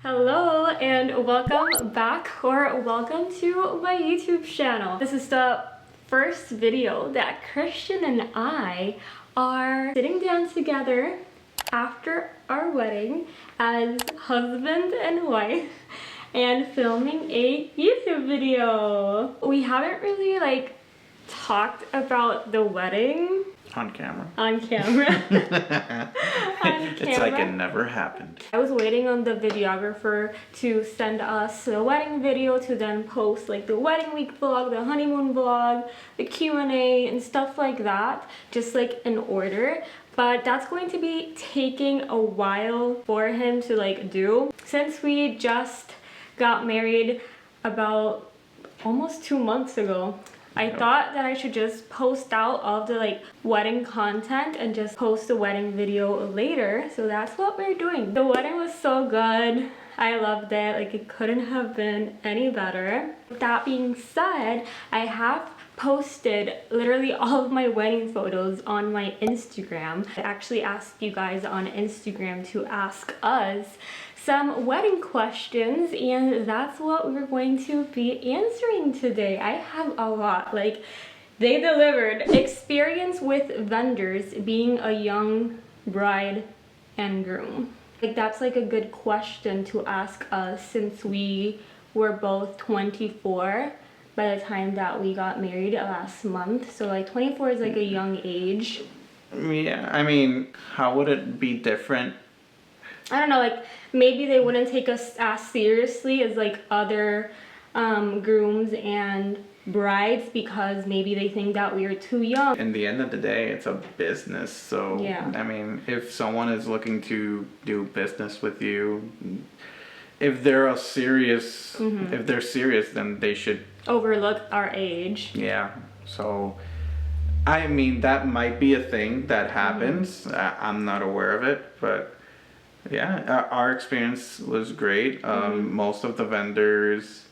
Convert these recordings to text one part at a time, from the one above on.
Hello and welcome back or welcome to my YouTube channel. This is the first video that Christian and I are sitting down together after our wedding as husband and wife and filming a YouTube video. We haven't really talked about the wedding on camera. It's like it never happened. I was waiting on the videographer to send us the wedding video to then post like the wedding week vlog, the honeymoon vlog, the Q&A and stuff like that, just like in order. But that's going to be taking a while for him to do. Since we just got married about almost 2 months ago, I thought that I should just post out all the wedding content and just post the wedding video later. So that's what we're doing. The wedding was so good. I loved it. It couldn't have been any better. With that being said, I have posted literally all of my wedding photos on my Instagram. I actually asked you guys on Instagram to ask us some wedding questions, and that's what we're going to be answering today. I have a lot. They delivered. Experience with vendors being a young bride and groom. That's a good question to ask us since we were both 24 by the time that we got married last month. So 24 is a young age. Yeah, I mean, how would it be different? I don't know, maybe they wouldn't take us as seriously as other grooms and brides because maybe they think that we are too young. In the end of the day, it's a business. So yeah. I mean, if someone is looking to do business with you, if they're serious, if they're serious, then they should overlook our age. Yeah. So I mean, that might be a thing that happens. I'm not aware of it, but yeah, our experience was great. Most of the vendors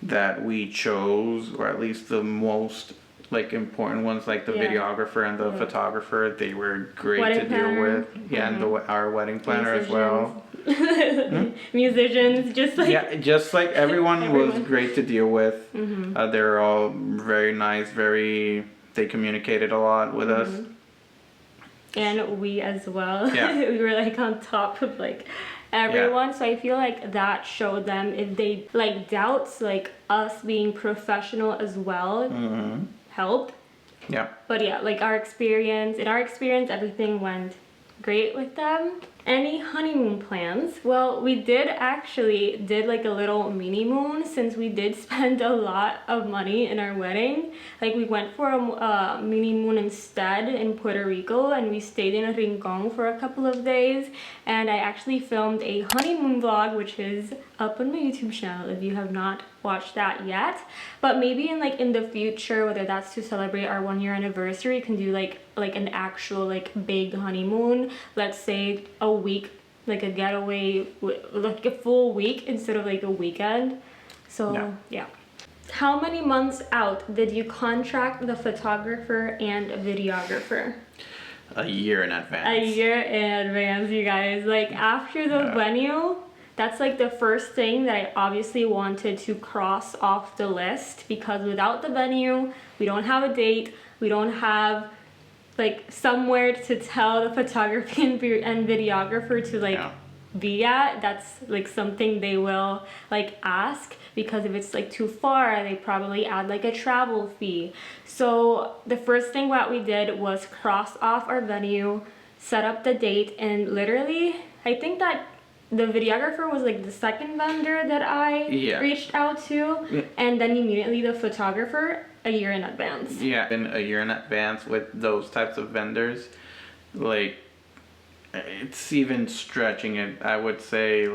that we chose, or at least the most important ones, like the videographer and the photographer, they were great wedding to planner. deal with. Yeah, and our wedding planner as well. Musicians, just like everyone was great to deal with. They're all very nice, they communicated a lot with us. And we as well. Yeah. We were on top of everyone. So I feel that showed them if they doubts us being professional as well helped. Yeah. But yeah, in our experience everything went great with them. Any honeymoon plans? Well, we did a little mini moon since we did spend a lot of money in our wedding. We went for a mini moon instead in Puerto Rico, and we stayed in Rincon for a couple of days, and I actually filmed a honeymoon vlog which is up on my YouTube channel if you have not watched that yet. But maybe in the future, whether that's to celebrate our 1-year anniversary, you can do an actual big honeymoon, let's say a week, a getaway, a full week instead of a weekend. So yeah. How many months out did you contract the photographer and videographer? A year in advance. A year in advance, you guys. After the venue, that's the first thing that I obviously wanted to cross off the list, because without the venue, we don't have a date, we don't have somewhere to tell the photography and videographer to be at. That's something they will ask, because if it's too far, they probably add a travel fee. So the first thing what we did was cross off our venue, set up the date, and literally I think that the videographer was the second vendor that I reached out to, and then immediately the photographer a year in advance. Yeah, in a year in advance with those types of vendors, it's even stretching it. I would say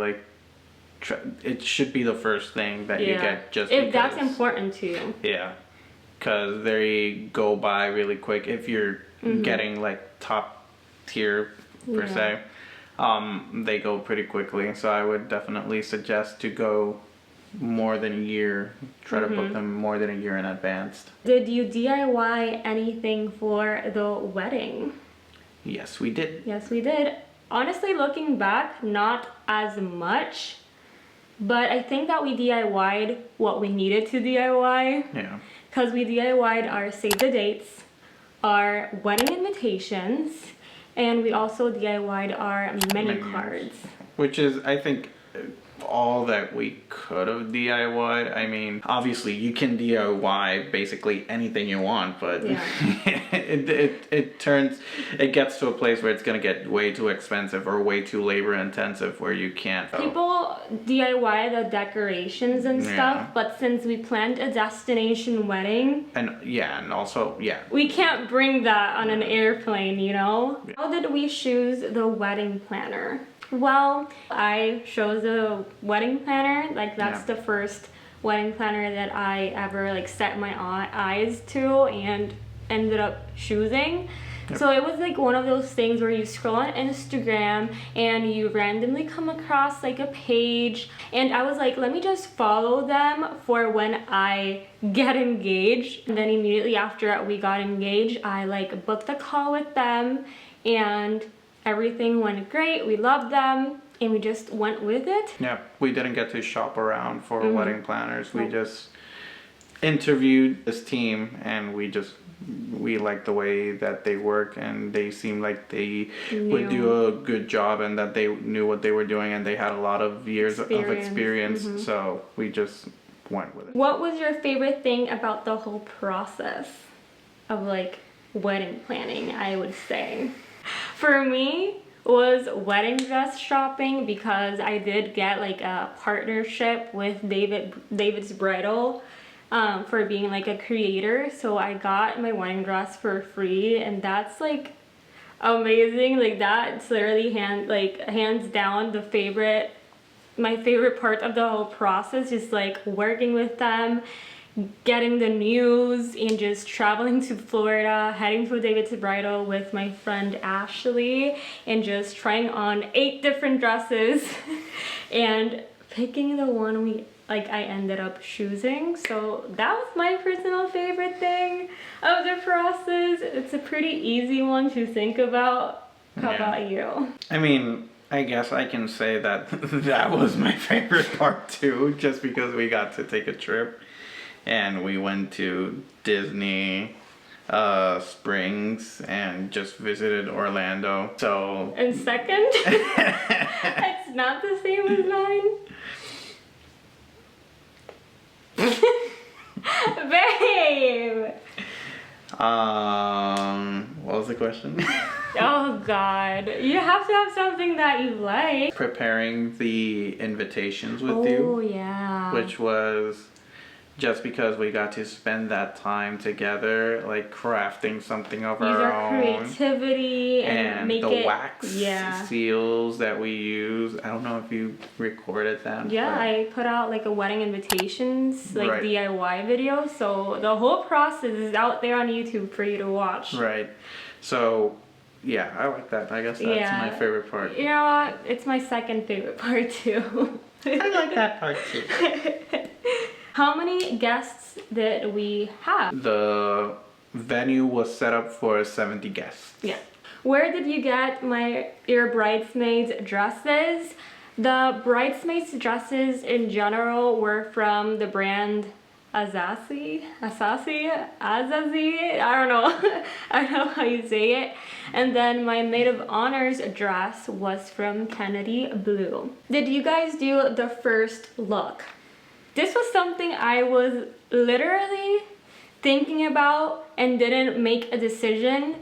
it should be the first thing that you get, just if that's important to you. Yeah, because they go by really quick if you're getting top tier per se. They go pretty quickly, so I would definitely suggest to go more than a year. Try to book them more than a year in advance. Did you DIY anything for the wedding? Yes, we did. Yes, we did. honestly, looking back, not as much. But I think that we DIY'd what we needed to DIY. Yeah. Because we DIY'd our save the dates, our wedding invitations, and we also DIY'd our menu Menus. cards. Which is, I think, all that we could have DIY'd. I mean, obviously you can DIY basically anything you want, but Yeah. it gets to a place where it's gonna get way too expensive or way too labor intensive where you can't. People DIY the decorations and stuff, Yeah. but since we planned a destination wedding, And also, yeah. we can't bring that on an airplane, you know? Yeah. How did we choose the wedding planner? Well, I chose the wedding planner. Like, that's Yeah. the first wedding planner that I ever like set my eyes to and ended up choosing. Yep. So it was like one of those things where you scroll on Instagram and you randomly come across like a page, and I was like, let me just follow them for when I get engaged. And then immediately after we got engaged, I like booked a call with them, and everything went great. We loved them and we just went with it. Yeah, we didn't get to shop around for wedding planners. We Nope. just interviewed this team, and we liked the way that they work, and they seemed like they would do a good job, and that they knew what they were doing, and they had a lot of years of experience. So we just went with it. What was your favorite thing about the whole process of like wedding planning, I would say? For me, was wedding dress shopping, because I did get like a partnership with David's Bridal for being like a creator. So I got my wedding dress for free, and that's like amazing. Like, that's literally hands down my favorite part of the whole process, just like working with them, getting the news, and just traveling to Florida, heading to David's Bridal with my friend Ashley, and just trying on 8 different dresses and picking the one I ended up choosing. So that was my personal favorite thing of the process. It's a pretty easy one to think about. How about you? I mean, I guess I can say that that was my favorite part too, just because we got to take a trip. And we went to Disney Springs and just visited Orlando. So. And second, it's not the same as mine. Babe! What was the question? Oh God, you have to have something that you like. Preparing the invitations with you. Oh yeah. Which was just because we got to spend that time together, like crafting something of our own. Creativity and make the it, wax seals that we use. I don't know if you recorded that. Yeah, I put out like a wedding invitations, like Right. DIY video. So the whole process is out there on YouTube for you to watch. Right. So, yeah, I like that. I guess that's my favorite part. You know what? It's my second favorite part too. I like that part too. How many guests did we have? The venue was set up for 70 guests. Yeah. Where did you get your bridesmaids dresses? The bridesmaids dresses in general were from the brand Azazi, I don't know. I don't know how you say it. And then my maid of honor's dress was from Kennedy Blue. Did you guys do the first look? This was something I was literally thinking about and didn't make a decision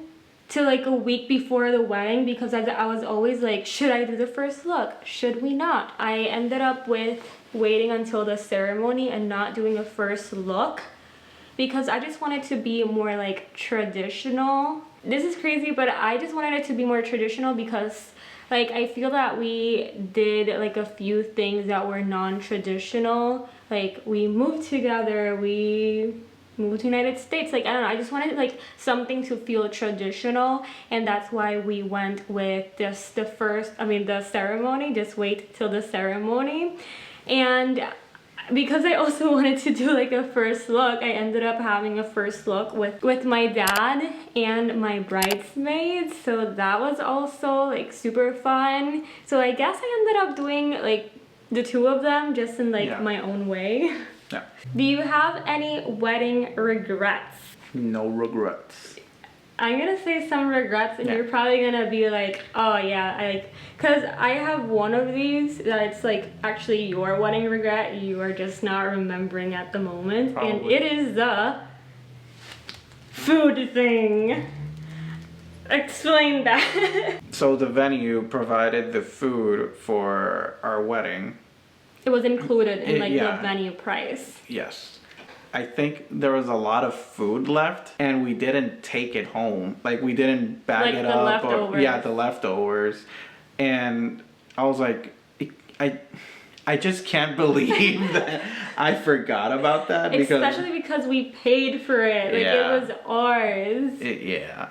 till like a week before the wedding, because I was always like, should I do the first look? Should we not? I ended up with waiting until the ceremony and not doing a first look because I just wanted to be more like traditional. This is crazy, but I just wanted it to be more traditional because like I feel that we did like a few things that were non-traditional. Like we moved together, we moved to United States, like I don't know, I just wanted like something to feel traditional, and that's why we went with just the ceremony, just wait till the ceremony. And because I also wanted to do like a first look, I ended up having a first look with my dad and my bridesmaids. So that was also like super fun. So I guess I ended up doing like the two of them just in like my own way. Yeah. Do you have any wedding regrets? No regrets. I'm gonna say some regrets, and you're probably gonna be like, oh yeah, cause I have one of these that it's like actually your wedding regret, you are just not remembering at the moment, and it is the food thing. Explain that. So the venue provided the food for our wedding. It was included in like the venue price. Yes. I think there was a lot of food left and we didn't take it home. Like we didn't bag it up. Leftovers. The leftovers. And I was like, I just can't believe that I forgot about that. Especially because we paid for it. Like it was ours.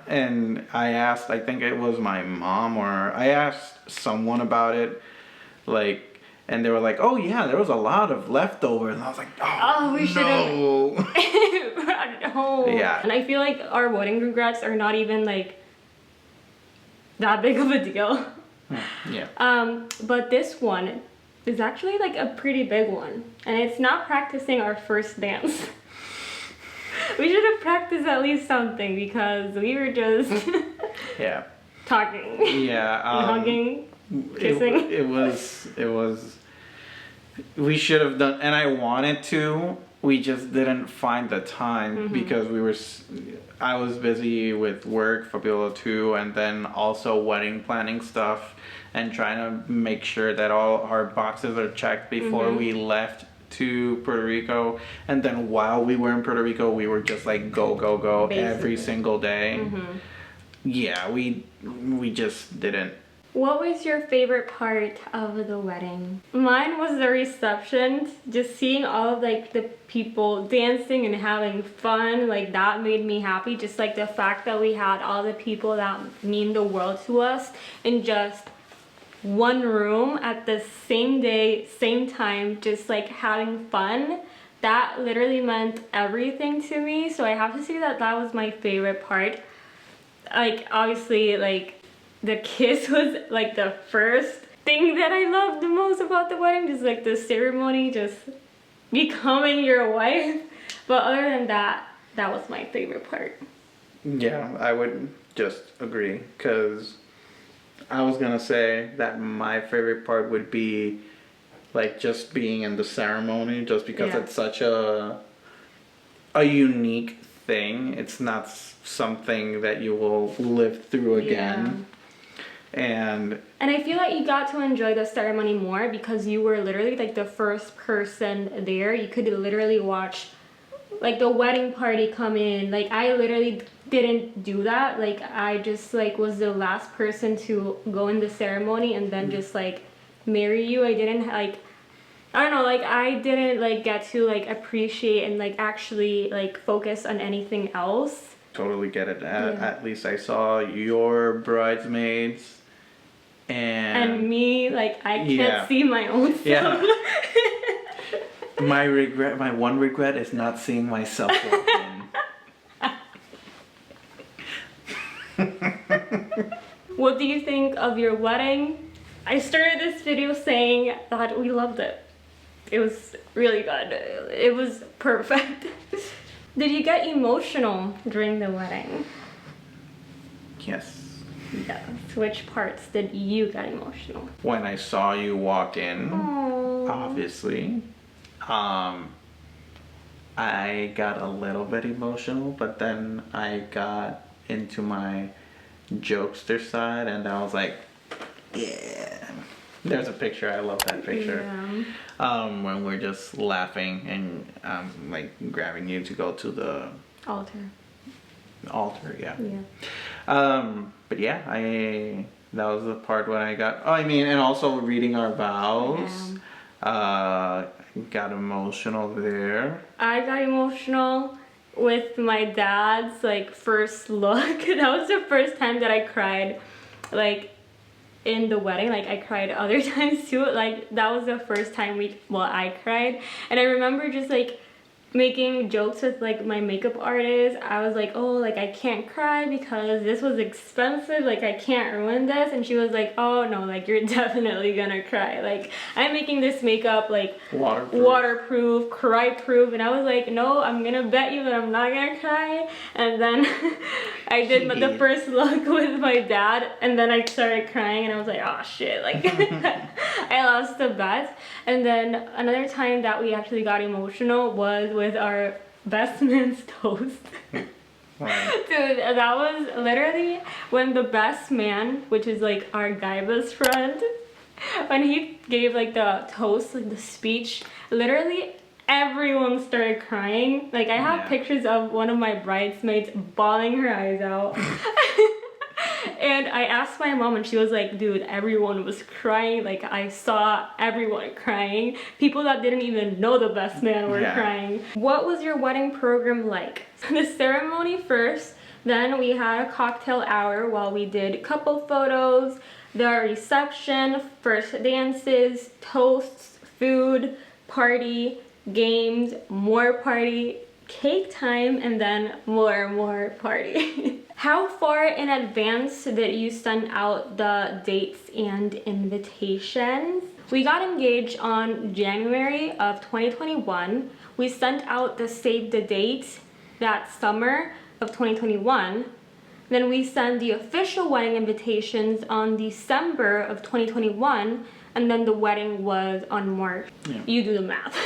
And I asked, I think it was my mom or I asked someone about it. Like, and they were like, oh yeah, there was a lot of leftovers. And I was like, we should have brought it home. Yeah. And I feel like our wedding regrets are not even like that big of a deal. Yeah. But this one is actually like a pretty big one. And it's not practicing our first dance. We should have practiced at least something because we were just talking. Yeah. Hugging. Kissing. It was we should have done, and I wanted to, we just didn't find the time because I was busy with work, Fabiola too, and then also wedding planning stuff and trying to make sure that all our boxes are checked before we left to Puerto Rico. And then while we were in Puerto Rico, we were just like go basically every single day. Yeah, we just didn't. What was your favorite part of the wedding? Mine was the reception. Just seeing all of like the people dancing and having fun, like that made me happy. Just like the fact that we had all the people that mean the world to us in just one room at the same day, same time, just like having fun. That literally meant everything to me. So I have to say that that was my favorite part. Like obviously like the kiss was like the first thing that I loved the most about the wedding, just like the ceremony, just becoming your wife. But other than that, that was my favorite part. Yeah, I would just agree, because I was gonna say that my favorite part would be like just being in the ceremony, just because it's such a unique thing. It's not something that you will live through again. And I feel like you got to enjoy the ceremony more because you were literally like the first person there. You could literally watch like the wedding party come in. Like I literally didn't do that. Like I just like was the last person to go in the ceremony and then just like marry you. I didn't like, I don't know, like I didn't like get to like appreciate and like actually like focus on anything else. Totally get it. At least I saw your bridesmaids and me, like I can't see my own self. My one regret is not seeing myself walk in. What do you think of your wedding? I started this video saying that we loved it. It was really good. It was perfect. Did you get emotional during the wedding? Yes. Yes. Which parts did you get emotional? When I saw you walk in, obviously. I got a little bit emotional, but then I got into my jokester side and I was like, yeah. There's a picture, I love that picture. When we're just laughing and like grabbing you to go to the altar, but yeah, that was the part when I got, and also reading our vows. Got emotional there. I got emotional with my dad's like first look. That was the first time that I cried. Like in the wedding. Like, I cried other times too. Like, that was the first time I cried. And I remember just like making jokes with like my makeup artist. I was like, oh, like I can't cry because this was expensive, like I can't ruin this. And she was like, oh no, like you're definitely gonna cry, like I'm making this makeup like waterproof, cry proof. And I was like, no, I'm gonna bet you that I'm not gonna cry. And then I did the first look with my dad, and then I started crying, and I was like, oh shit, like I lost the bet. And then another time that we actually got emotional was with our best man's toast. Right. Dude, that was literally when the best man, which is like our guy best friend, when he gave like the toast, like the speech, literally everyone started crying. Like I have pictures of one of my bridesmaids bawling her eyes out. And I asked my mom, and she was like, dude, everyone was crying. Like, I saw everyone crying. People that didn't even know the best man were crying. What was your wedding program like? The ceremony first, then we had a cocktail hour while we did couple photos, the reception, first dances, toasts, food, party, games, more party, cake time, and then more party. How far in advance did you send out the dates and invitations? We got engaged on January of 2021. We sent out the save the date that summer of 2021. Then we sent the official wedding invitations on December of 2021, and then the wedding was on March. Yeah. You do the math.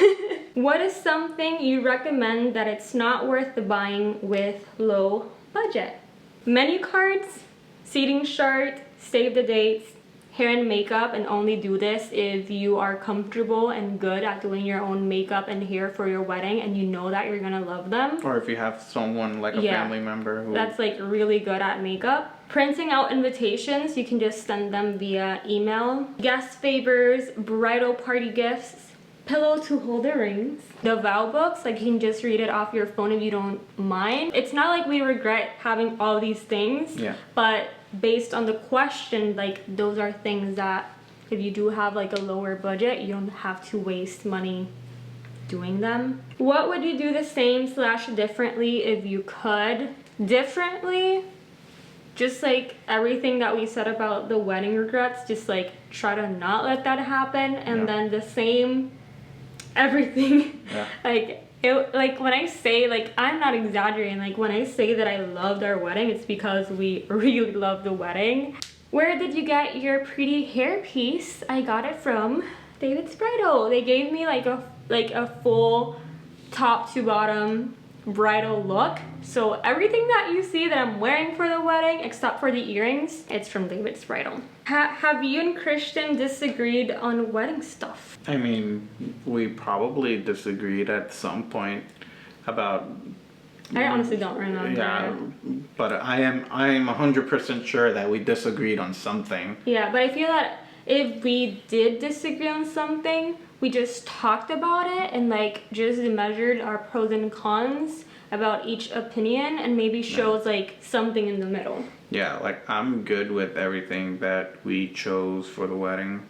What is something you recommend that it's not worth the buying with low budget? Menu cards, seating chart, save the dates, hair and makeup, and only do this if you are comfortable and good at doing your own makeup and hair for your wedding and you know that you're gonna love them. Or if you have someone like a family member who... that's like really good at makeup. Printing out invitations, you can just send them via email. Guest favors, bridal party gifts, pillow to hold the rings. The vow books, like you can just read it off your phone if you don't mind. It's not like we regret having all these things, but based on the question, like those are things that if you do have like a lower budget, you don't have to waste money doing them. What would you do the same / differently if you could? Differently, just like everything that we said about the wedding regrets, just like try to not let that happen. And then the same, everything. Like when I say, like I'm not exaggerating, like when I say that I loved our wedding, it's because we really loved the wedding. Where did you get your pretty hair piece? I got it from David's Bridal. They gave me like a full top to bottom bridal look. So everything that you see that I'm wearing for the wedding, except for the earrings, it's from David's Bridal. Have you and Christian disagreed on wedding stuff? I mean, we probably disagreed at some point about... I honestly don't remember. Yeah, but I am 100% sure that we disagreed on something. Yeah, but I feel that if we did disagree on something, we just talked about it and like just measured our pros and cons about each opinion and maybe shows like something in the middle. Yeah, like I'm good with everything that we chose for the wedding.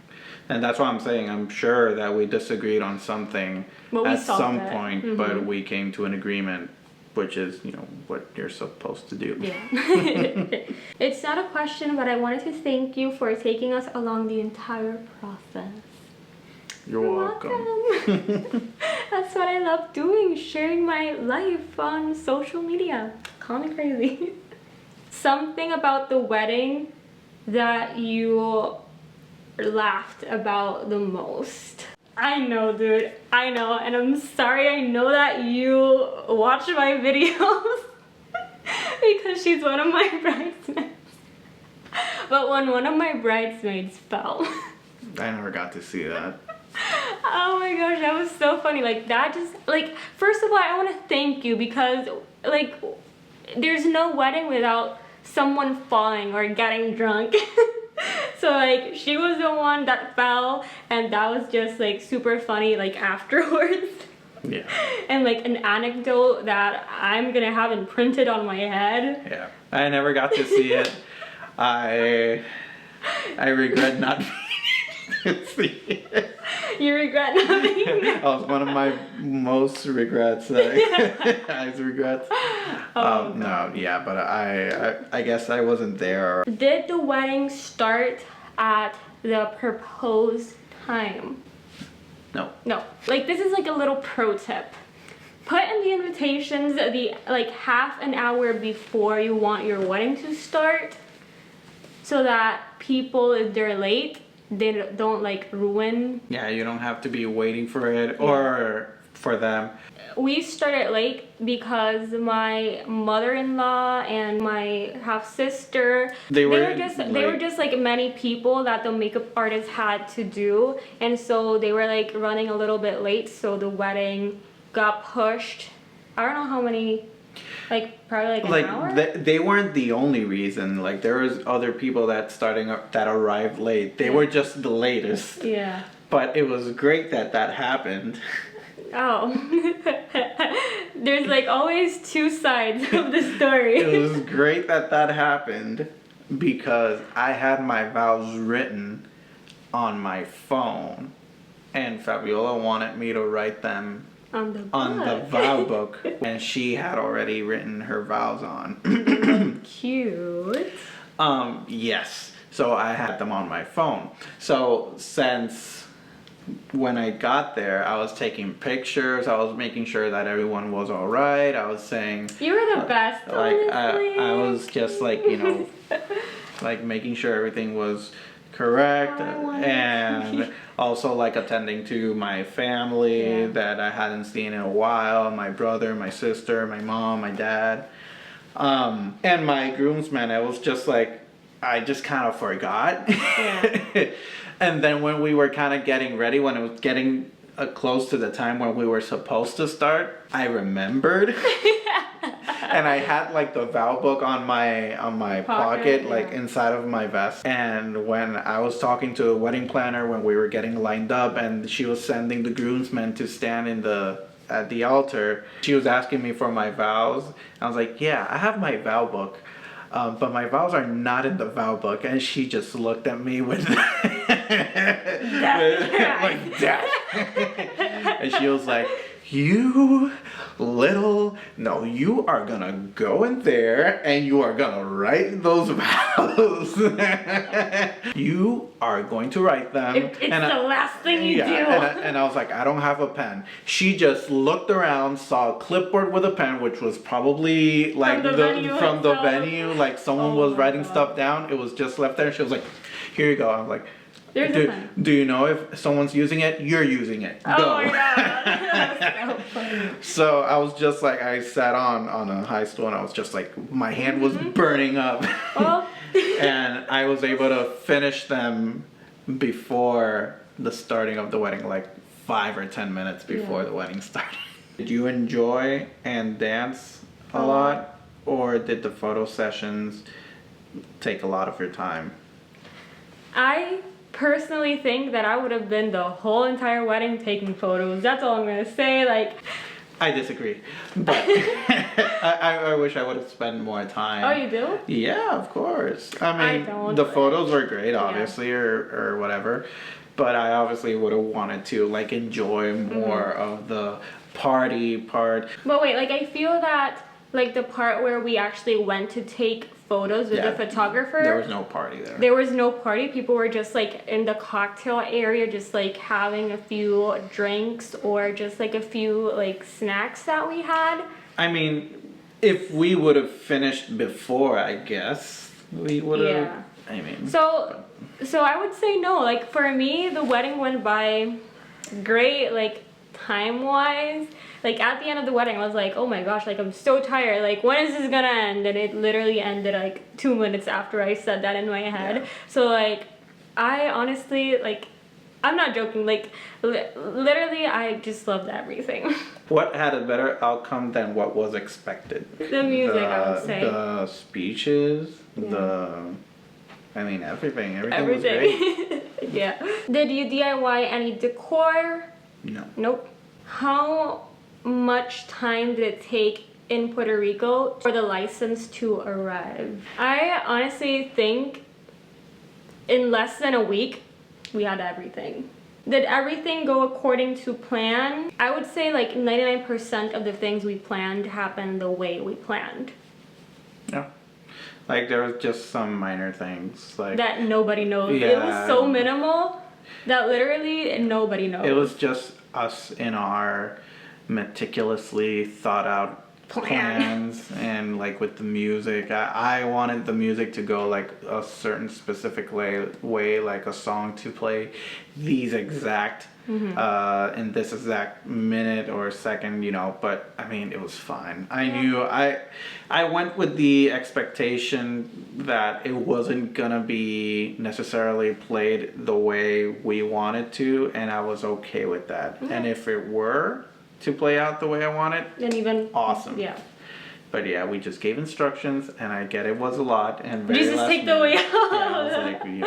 And that's why I'm saying I'm sure that we disagreed on something at some point, but we came to an agreement, which is, you know, what you're supposed to do. Yeah. It's not a question, but I wanted to thank you for taking us along the entire process. You're welcome. That's what I love doing, sharing my life on social media. Call me crazy. Something about the wedding that you laughed about the most. I know, dude. I know, and I'm sorry. I know that you watch my videos because she's one of my bridesmaids. But when one of my bridesmaids fell. I never got to see that. Oh my gosh, that was so funny. Like that just, like, first of all, I want to thank you because, like, there's no wedding without someone falling or getting drunk. So like she was the one that fell, and that was just like super funny like afterwards. Yeah. And like an anecdote that I'm gonna have imprinted on my head. Yeah, I never got to see it. I regret not being to see it. You regret not being there? That was one of my most regrets. I regrets. No, yeah, but I guess I wasn't there. Did the wedding start at the proposed time? No. No. Like, this is like a little pro tip. Put in the invitations like half an hour before you want your wedding to start, so that people, if they're late, they don't like ruin. Yeah, you don't have to be waiting for it or for them. We started late because my mother-in-law and my half-sister, they were just like many people that the makeup artist had to do, and so they were like running a little bit late, so the wedding got pushed. I don't know how many, like probably like an hour. They weren't the only reason. Like, there was other people that arrived late. They were just the latest. Yeah. But it was great that happened. Oh. There's like always two sides of the story. It was great that happened because I had my vows written on my phone, and Fabiola wanted me to write them on the vow book, and she had already written her vows on. Cute. Yes. So I had them on my phone. So since when I got there, I was taking pictures. I was making sure that everyone was all right. I was saying, you were the best. Like honestly. I was just like, like making sure everything was correct, and also like attending to my family that I hadn't seen in a while. My brother, my sister, my mom, my dad, and my groomsmen. I was just like, I just kind of forgot. Yeah. And then when we were kind of getting ready, when it was getting close to the time when we were supposed to start, I remembered. And I had like the vow book on my pocket, like inside of my vest. And when I was talking to a wedding planner when we were getting lined up, and she was sending the groomsmen to stand at the altar, she was asking me for my vows. I was like, yeah, I have my vow book. But my vows are not in the vow book, and she just looked at me with like death. And she was like, you are gonna go in there and you are gonna write those vows. You are going to write them. It's the last thing you do. And I was like, I don't have a pen. She just looked around, saw a clipboard with a pen, which was probably like from the venue, like someone was writing stuff down. It was just left there. She was like, here you go. I was like, do you know if someone's using it? You're using it. Go. Oh my god. That's so funny. So I was just like, I sat on a high stool, and I was just like, my hand was burning up. Oh. And I was able to finish them before the starting of the wedding, like 5 or 10 minutes before the wedding started. Did you enjoy and dance a lot? Or did the photo sessions take a lot of your time? I personally think that I would have been the whole entire wedding taking photos. That's all I'm gonna say. Like, I disagree, but I wish I would have spent more time. oh, you do? Yeah, of course. I mean, don't, the photos were great, obviously, or whatever, but I obviously would have wanted to like enjoy more of the party part. But wait, like I feel that like the part where we actually went to take photos with the photographer, there was no party there. There was no party. People were just like in the cocktail area, just like having a few drinks or just like a few like snacks that we had. I mean, if we would have finished before, I guess we would have. Yeah. I mean. So I would say no. Like for me, the wedding went by great. Like time wise. Like at the end of the wedding, I was like, oh my gosh, like I'm so tired. Like when is this gonna end? And it literally ended like 2 minutes after I said that in my head. Yeah. So like, I honestly, like, I'm not joking. Like literally, I just loved everything. What had a better outcome than what was expected? The music, I would say. The speeches, I mean everything. Everything was great. Yeah. Did you DIY any decor? No. Nope. How much time did it take in Puerto Rico for the license to arrive? I honestly think in less than a week, we had everything. Did everything go according to plan? I would say like 99% of the things we planned happened the way we planned. Yeah. Like there was just some minor things like That nobody knows. Yeah. It was so minimal that literally nobody knows. It was just us in our meticulously thought out plans and like with the music. I wanted the music to go like a certain specific way, like a song to play these exact in this exact minute or second, you know, but I mean it was fine. I knew I went with the expectation that it wasn't gonna be necessarily played the way we wanted to, and I was okay with that. And if it were to play out the way I wanted, and even awesome. Yeah. But yeah, we just gave instructions, and I get it was a lot, and very Jesus, take the way out. Yeah, I was like, you know,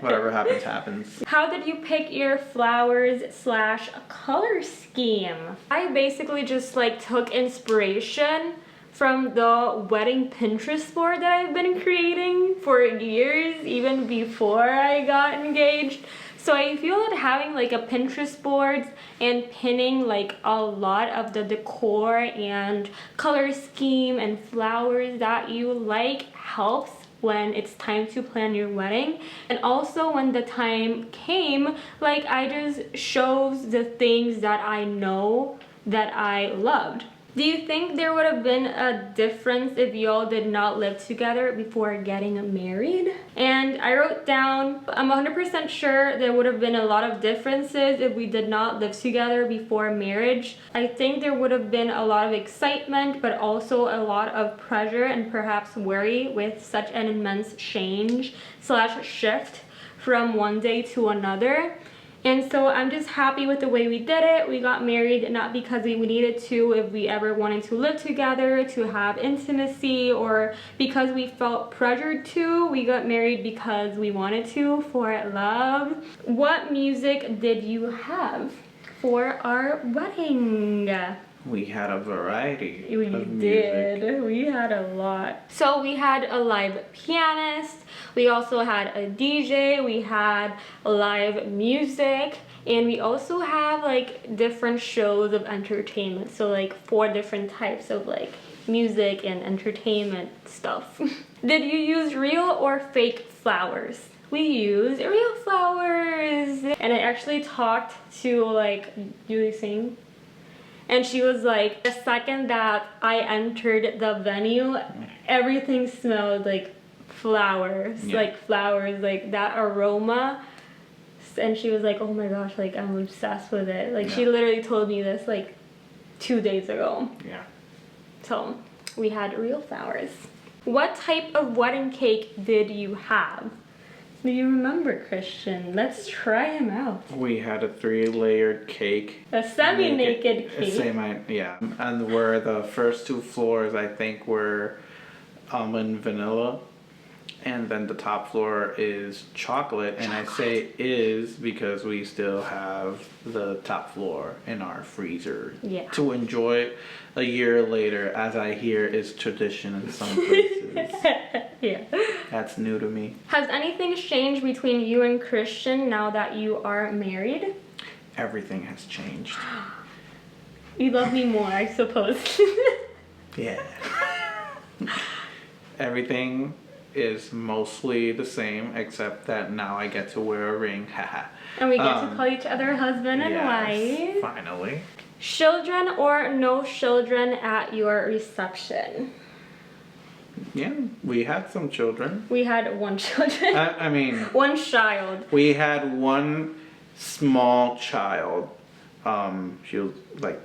whatever happens, happens. How did you pick your flowers/color scheme? I basically just like took inspiration from the wedding Pinterest board that I've been creating for years, even before I got engaged. So I feel that having like a Pinterest board and pinning like a lot of the decor and color scheme and flowers that you like helps when it's time to plan your wedding. And also when the time came, like I just chose the things that I know that I loved. Do you think there would have been a difference if y'all did not live together before getting married? And I wrote down, I'm 100% sure there would have been a lot of differences if we did not live together before marriage. I think there would have been a lot of excitement, but also a lot of pressure and perhaps worry with such an immense change/shift from one day to another. And so I'm just happy with the way we did it. We got married not because we needed to, if we ever wanted to live together, to have intimacy, or because we felt pressured to. We got married because we wanted to, for love. What music did you have for our wedding? We had a variety We of did. music. We had a lot. So we had a live pianist. We also had a DJ. We had live music. And we also have like different shows of entertainment. So like 4 different types of like music and entertainment stuff. Did you use real or fake flowers? We used real flowers. And I actually talked to like Julie Singh. And she was like, the second that I entered the venue, everything smelled like flowers, like that aroma. And she was like, oh my gosh, like I'm obsessed with it. Like she literally told me this like 2 days ago. Yeah. So we had real flowers. What type of wedding cake did you have? Do you remember, Christian? Let's try him out. We had a 3-layered cake. A semi-naked cake. Yeah. And where the first 2 floors, I think, were almond vanilla. And then the top floor is chocolate. And I say is because we still have the top floor in our freezer to enjoy a year later, as I hear is tradition in some places. Yeah. That's new to me. Has anything changed between you and Christian now that you are married? Everything has changed. You love me more, I suppose. Yeah. Everything is mostly the same, except that now I get to wear a ring. Haha. And we get to call each other husband and wife. Finally. Children or no children at your reception? Yeah, we had some children. We had 1 children. I mean... 1 child. We had 1 small child. She was like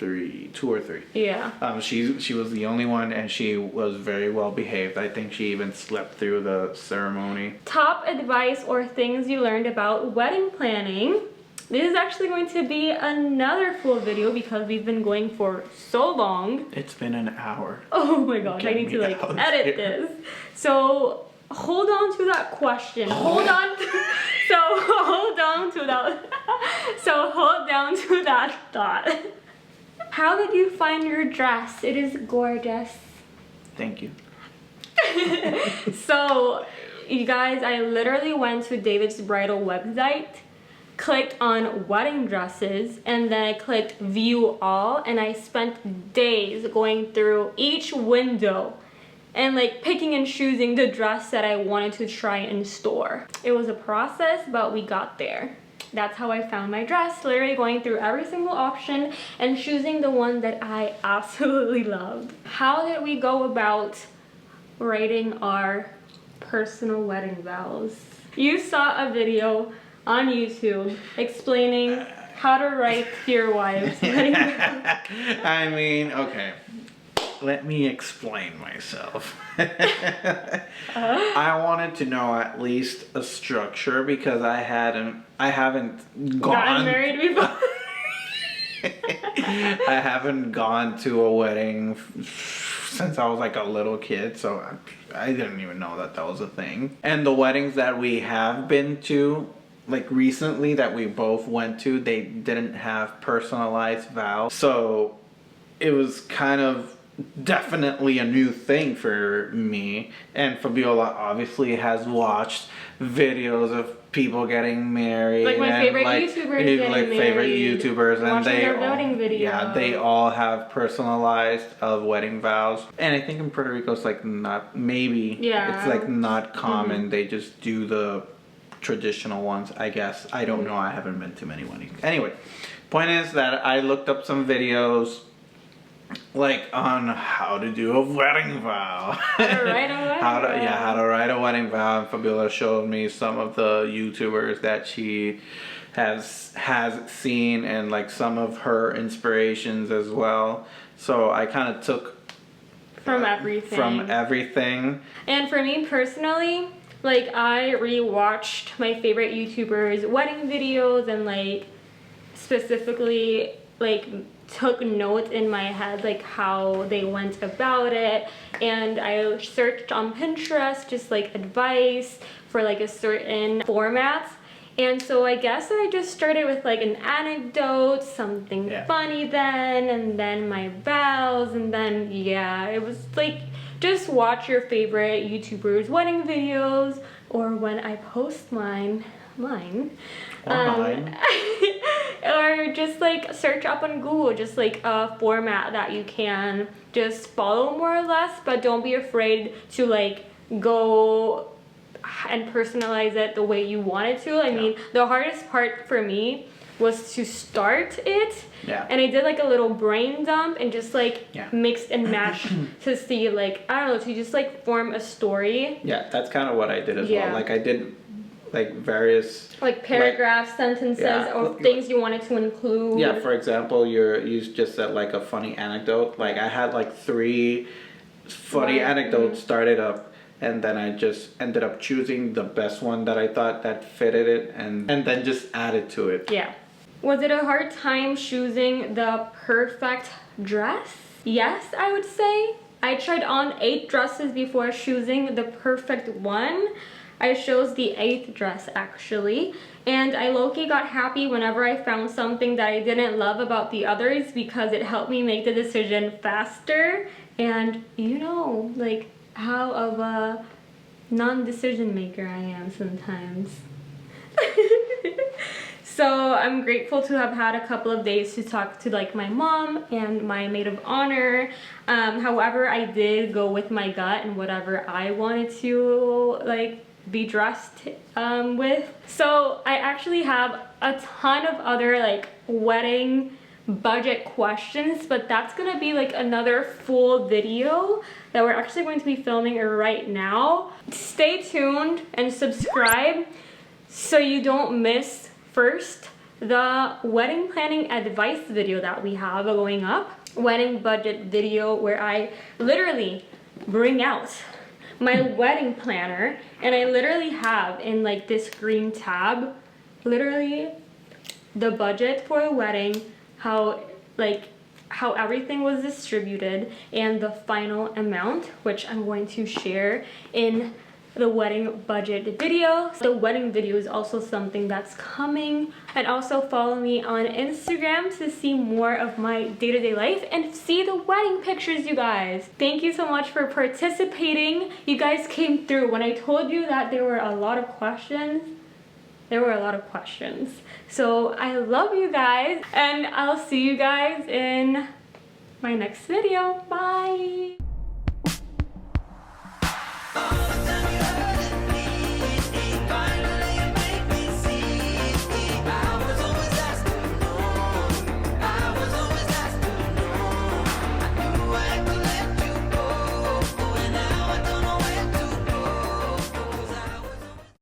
2 or 3. Yeah. She was the only one, and she was very well behaved. I think she even slept through the ceremony. Top advice or things you learned about wedding planning. This is actually going to be another full video because we've been going for so long. It's been an hour. Oh my gosh, I need to like edit this. So hold on to that question. Hold on to that thought. How did you find your dress? It is gorgeous. Thank you. So You guys, I literally went to David's bridal website, clicked on wedding dresses, and then I clicked view all, and I spent days going through each window and like picking and choosing the dress that I wanted to try in store. It was a process, but we got there. That's how I found my dress, literally going through every single option and choosing the one that I absolutely loved. How did we go about writing our personal wedding vows? You saw a video on YouTube explaining how to write your wife's wedding vows. I mean, okay. Let me explain myself. I wanted to know at least a structure because I haven't Gotten married before. I haven't gone to a wedding since I was like a little kid, so I didn't even know that was a thing. And the weddings that we have been to, like recently that we both went to, they didn't have personalized vows. So it was kind of definitely a new thing for me. And Fabiola obviously has watched videos of people getting married, like my and favorite YouTubers getting married, favorite YouTubers, and watching they their voting videos. Yeah, they all have personalized wedding vows. And I think in Puerto Rico it's like not, maybe it's like not common. They just do the traditional ones, I guess. I don't know, I haven't been to many weddings. Anyway, point is that I looked up some videos like on how to do a wedding vow. How to write a wedding vow. How to write a wedding vow. And Fabiola showed me some of the YouTubers that she has seen and like some of her inspirations as well. So I kind of took from everything. And for me personally, like I rewatched my favorite YouTubers' wedding videos and like specifically like took notes in my head like how they went about it, and I searched on Pinterest just like advice for like a certain format. And so I guess I just started with like an anecdote, something funny then, and then my vows, and then it was like just watch your favorite YouTubers' wedding videos, or when I post mine. Or just like search up on Google just like a format that you can just follow more or less, but don't be afraid to like go and personalize it the way you want it to. I mean, the hardest part for me was to start it, and I did like a little brain dump and just like mixed and matched to see like, I don't know, to just like form a story. Yeah, that's kind of what I did as well. Like I did like various like paragraphs, sentences, or things you wanted to include. Yeah, for example, you just said like a funny anecdote. Like I had like 3 funny anecdotes started up, and then I just ended up choosing the best one that I thought that fitted it, and then just added to it. Yeah. Was it a hard time choosing the perfect dress? Yes, I would say. I tried on 8 dresses before choosing the perfect one. I chose the 8th dress actually, and I low-key got happy whenever I found something that I didn't love about the others because it helped me make the decision faster, and you know, like how of a non-decision maker I am sometimes. So I'm grateful to have had a couple of days to talk to like my mom and my maid of honor. However, I did go with my gut and whatever I wanted to like be dressed with. So I actually have a ton of other like wedding budget questions, but that's gonna be like another full video that we're actually going to be filming right now. Stay tuned and subscribe so you don't miss first the wedding planning advice video that we have going up, wedding budget video where I literally bring out my wedding planner, and I literally have in like this green tab literally the budget for a wedding, how everything was distributed, and the final amount, which I'm going to share in the wedding budget video. So the wedding video is also something that's coming. And also follow me on Instagram to see more of my day-to-day life and see the wedding pictures, you guys. Thank you so much for participating. You guys came through. When I told you that there were a lot of questions, there were a lot of questions. So I love you guys, and I'll see you guys in my next video. Bye.